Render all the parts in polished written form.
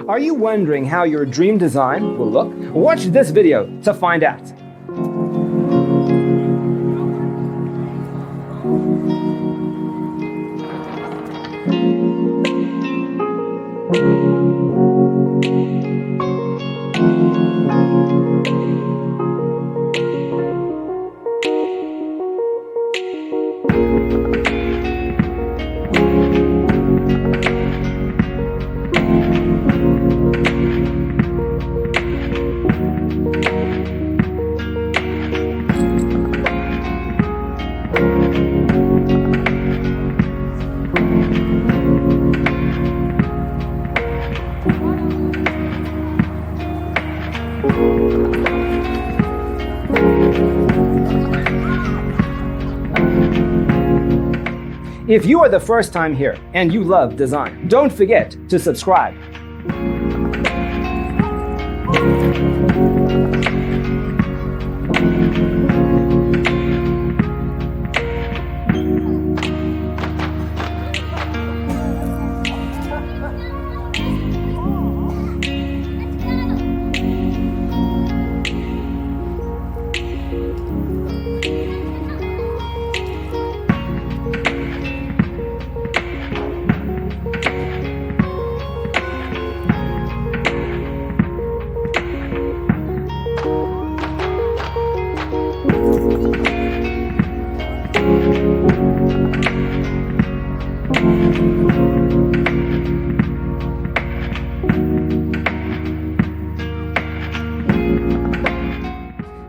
Are you wondering how your dream design will look? Watch this video to find out. If you are the first time here and you love design, don't forget to subscribe.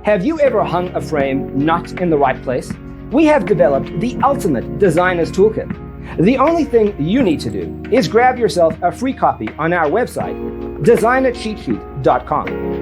Have you ever hung a frame not in the right place? We have developed the ultimate designer's toolkit. The only thing you need to do is grab yourself a free copy on our website, designercheatsheet.com.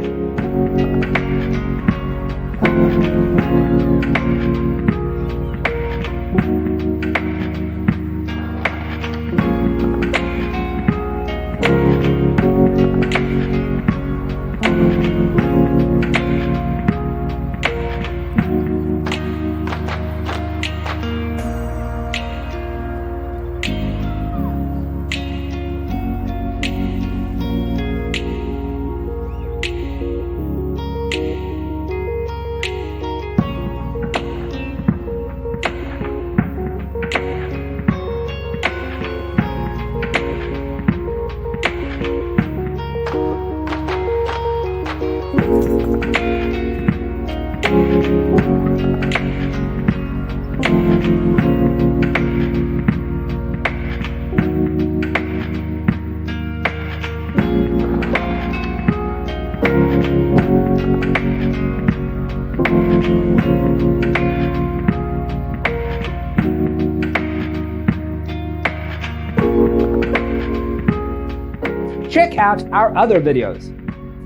Check out our other videos.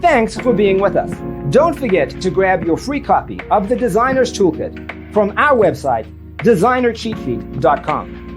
Thanks for being with us. Don't forget to grab your free copy of the Designer's Toolkit from our website, designercheatsheet.com.